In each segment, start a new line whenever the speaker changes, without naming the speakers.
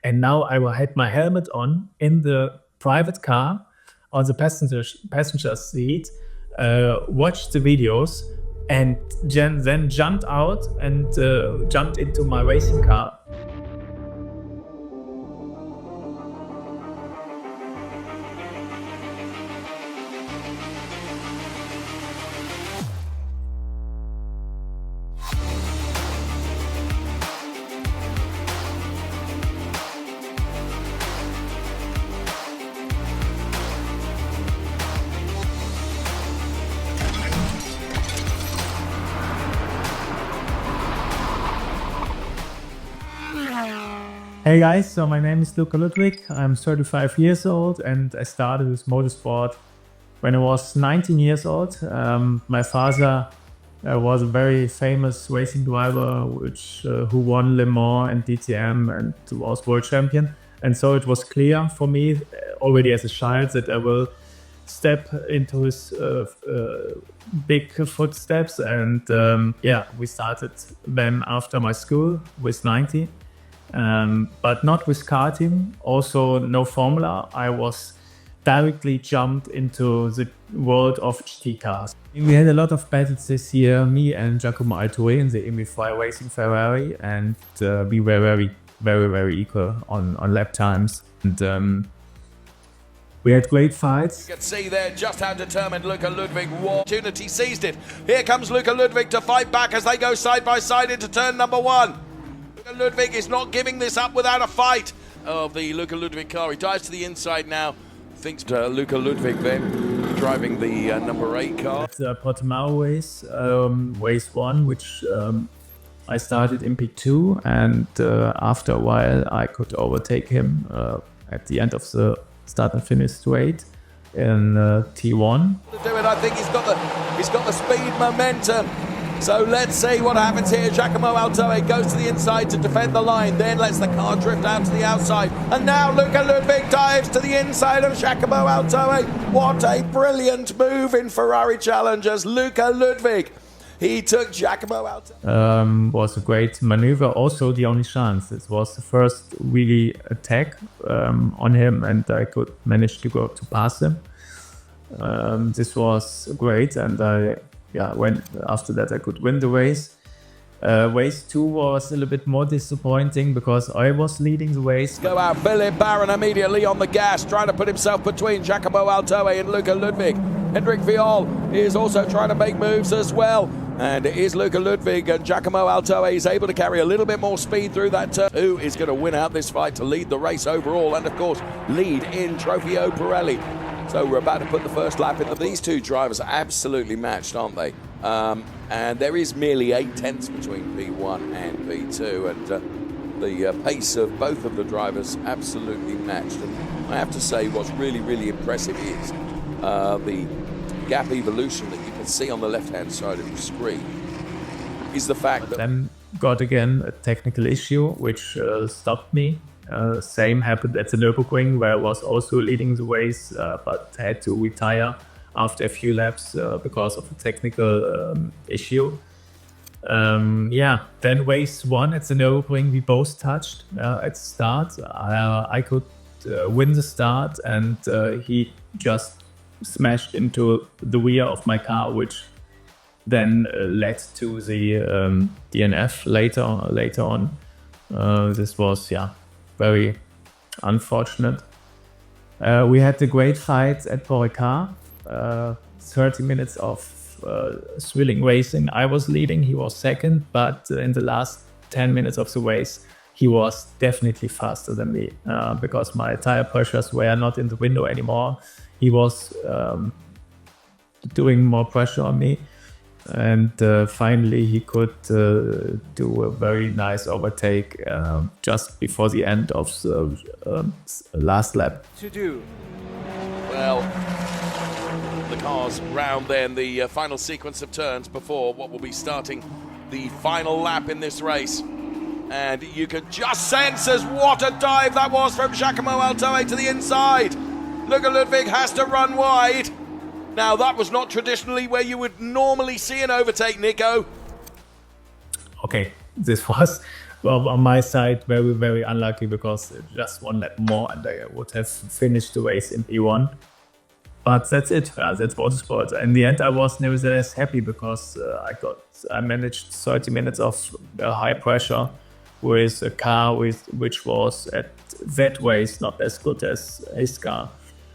And now I had my helmet on in the private car on the passenger seat, watched the videos, and then jumped out and jumped into my racing car. Hey guys, so my name is Luca Ludwig. I'm 35 years old and I started with motorsport when I was 19 years old. My father was a very famous racing driver who won Le Mans and DTM and was world champion. And so it was clear for me already as a child that I will step into his big footsteps. And yeah, we started then after my school with 90. But not with karting, also no formula. I was directly jumped into the world of GT cars. We had a lot of battles this year, me and Giacomo Altori in the MV5 Racing Ferrari, and we were very equal on lap times. And we had great fights.
You can see there just how determined Luca Ludwig was. Opportunity seized it. Here comes Luca Ludwig to fight back as they go side by side into turn number one. Luca Ludwig is not giving this up without a fight of the Luca Ludwig car. He dives to the inside now. Thinks Luca Ludwig then driving the number 8 car.
At the Portimao race, race 1, which I started in P2, and after a while I could overtake him at the end of the start and finish straight in T1.
To do it, I think he's got the speed, momentum. So let's see what happens here. Giacomo Altori goes to the inside to defend the line, then lets the car drift out to the outside. And now Luca Ludwig dives to the inside of Giacomo Altori. What a brilliant move in Ferrari Challengers. Luca Ludwig, he took Giacomo Altori.
Was a great maneuver, also the only chance. This was the first really attack on him, and I could manage to pass him. This was great, and when after that I could win the race. Race 2 was a little bit more disappointing because I was leading the race.
Go out, Philip Barron immediately on the gas, trying to put himself between Giacomo Altori and Luca Ludwig. Hendrik Viol is also trying to make moves as well. And it is Luca Ludwig, and Giacomo Altori is able to carry a little bit more speed through that turn. Who is going to win out this fight to lead the race overall and, of course, lead in Trofeo Pirelli. So we're about to put the first lap in. These two drivers are absolutely matched, aren't they? And there is merely 8 tenths between P1 and P2, and the pace of both of the drivers absolutely matched. And I have to say, what's really impressive is the gap evolution that you can see on the left-hand side of your screen. Is the fact that
then got again a technical issue which stopped me. Same happened at the Nürburgring, where I was also leading the race, but had to retire after a few laps because of a technical issue. Then race 1 at the Nürburgring, we both touched at the start. I could win the start, and he just smashed into the rear of my car, which then led to the DNF later on. This was very unfortunate. We had a great fight at Boricard. 30 minutes of thrilling racing. I was leading, he was second, but in the last 10 minutes of the race, he was definitely faster than me because my tire pressures were not in the window anymore. He was doing more pressure on me. And finally he could do a very nice overtake just before the end of the last lap.
Well, the car's round then, the final sequence of turns before what will be starting the final lap in this race. And you can just sense as what a dive that was from Giacomo Altori to the inside. Luca Ludwig has to run wide. Now, that was not traditionally where you would normally see an overtake, Nico.
Okay, this was well, on my side, very, very unlucky because just one lap more and I would have finished the race in P1. But that's it. That's motorsport. In the end, I was nevertheless happy because I managed 30 minutes of high pressure with a car which was at that race not as good as his car.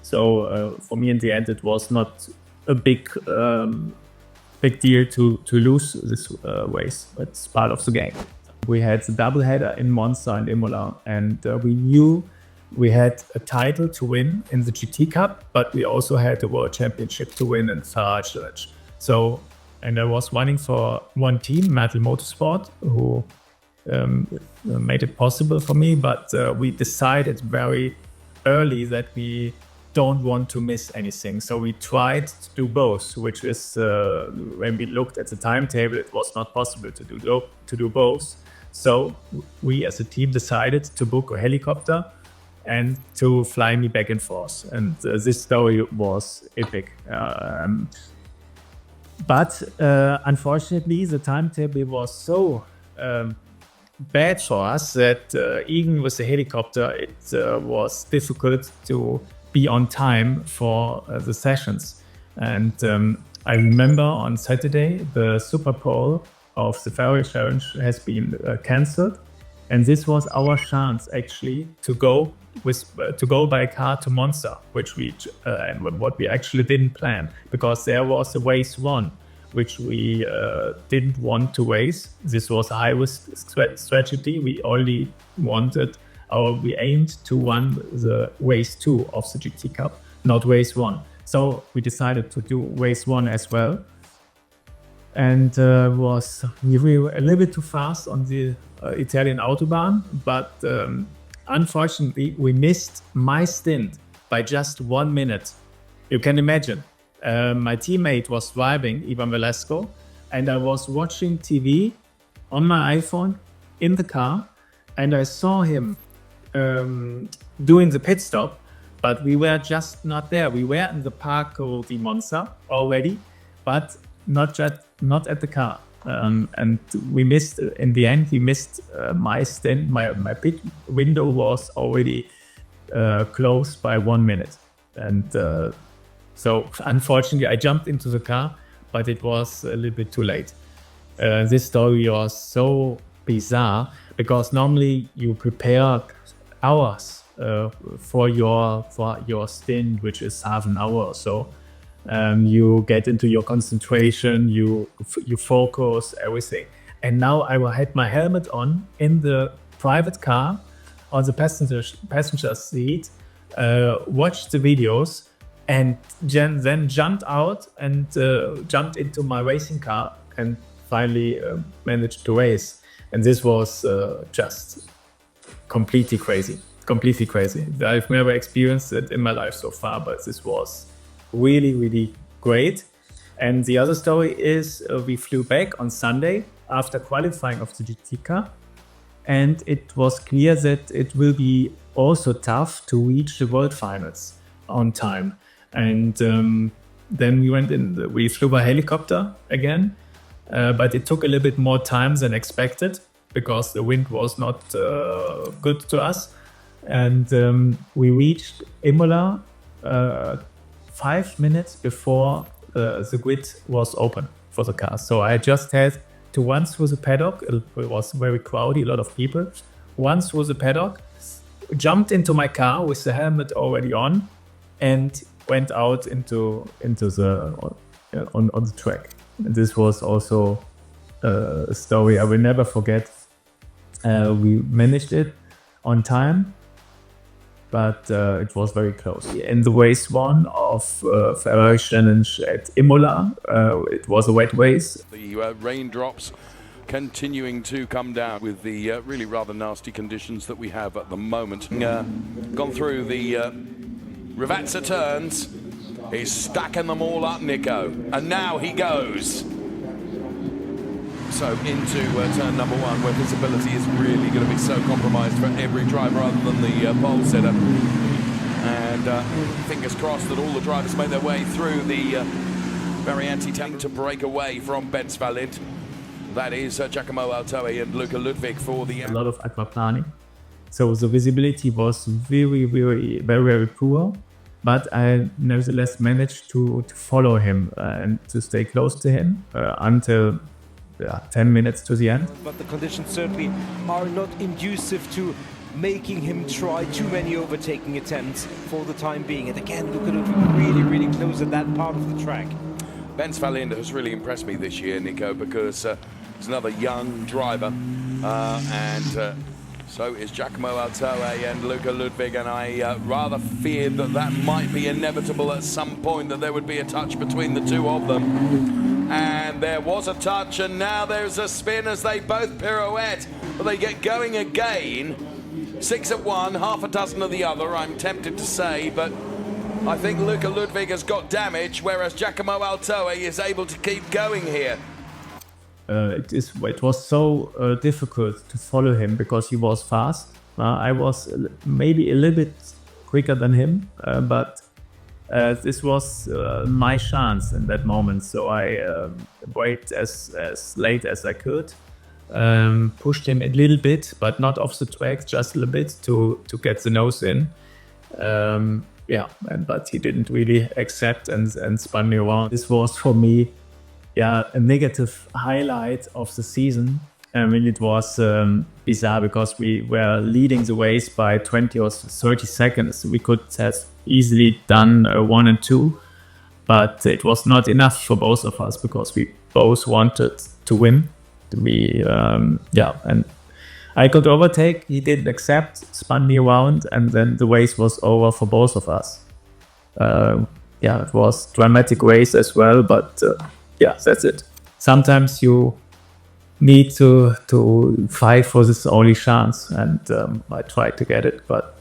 So for me, in the end, it was not a big deal to lose this race. But it's part of the game. We had the doubleheader in Monza and Imola, and we knew we had a title to win in the GT Cup, but we also had the World Championship to win in Ferrari Challenge. So, and I was running for one team, Metal Motorsport, who made it possible for me, but we decided very early that we don't want to miss anything. So we tried to do both, which is, when we looked at the timetable, it was not possible to do both. So we as a team decided to book a helicopter and to fly me back and forth. And this story was epic. But unfortunately, the timetable was so bad for us that even with the helicopter, it was difficult to be on time for the sessions. And I remember on Saturday, the Super Pole of the Ferrari Challenge has been cancelled. And this was our chance actually to go by car to Monza, which what we actually didn't plan, because there was a race one, which we didn't want to race. This was a high-risk strategy. We only we aimed to win the race 2 of the GT Cup, not race 1. So we decided to do race 1 as well. And we were a little bit too fast on the Italian autobahn, but unfortunately we missed my stint by just 1 minute. You can imagine. My teammate was driving, Ivan Velasco, and I was watching TV on my iPhone in the car, and I saw him doing the pit stop, but we were just not there. We were in the Parco di Monza already, but not at the car. And we missed, in the end, my stint. My pit window was already closed by 1 minute. And so unfortunately, I jumped into the car, but it was a little bit too late. This story was so bizarre because normally you prepare hours for your stint, which is half an hour or so. You get into your concentration, you focus, everything. And now I had my helmet on in the private car on the passenger seat, watched the videos, and then jumped out and jumped into my racing car and finally managed to race. And this was just completely crazy. I've never experienced it in my life so far, but this was really, really great. And the other story is we flew back on Sunday after qualifying of the GT car, and it was clear that it will be also tough to reach the World Finals on time. And then we flew by helicopter again, but it took a little bit more time than expected because the wind was not good to us. And we reached Imola 5 minutes before the grid was open for the car. So I just had to run through the paddock. It was very crowded, a lot of people. Run through the paddock, jumped into my car with the helmet already on, and went out into the on the track. And this was also a story I will never forget. We managed it on time, but it was very close. In the race 1 of Ferrari Challenge at Imola, it was a wet race.
The raindrops continuing to come down with the really rather nasty conditions that we have at the moment. Gone through the Ravazza turns. He's stacking them all up, Nico. And now he goes. So into turn number 1, where visibility is really going to be so compromised for every driver other than the pole sitter. And fingers crossed that all the drivers make their way through the very anti-tank to break away from Bensvalid. That is Giacomo Altoe and Luca Ludwig for the...
A lot of aquaplaning. So the visibility was very poor, but I nevertheless managed to follow him and to stay close to him until 10 minutes to the end.
But the conditions certainly are not inducive to making him try too many overtaking attempts for the time being. And again, Luca Ludwig really close at that part of the track.
Ben Svalinder has really impressed me this year, Nico, because he's another young driver, and so is Giacomo Altoe and Luca Ludwig, and I rather feared that might be inevitable at some point, that there would be a touch between the two of them. And there was a touch, and now there's a spin as they both pirouette, but they get going again. 6 at one, half a dozen of the other, I'm tempted to say, but I think Luca Ludwig has got damage, whereas Giacomo Altoe is able to keep going here.
It was so difficult to follow him because he was fast. I was maybe a little bit quicker than him, but this was my chance in that moment. So I waited as late as I could, pushed him a little bit, but not off the track, just a little bit to get the nose in. But he didn't really accept and spun me around. This was for me, a negative highlight of the season. I mean, it was bizarre because we were leading the race by 20 or 30 seconds. We could have easily done 1 and 2, but it was not enough for both of us because we both wanted to win. And I could overtake, he didn't accept, spun me around, and then the race was over for both of us. It was a dramatic race as well, but that's it. Sometimes you need to fight for this only chance, and I tried to get it, but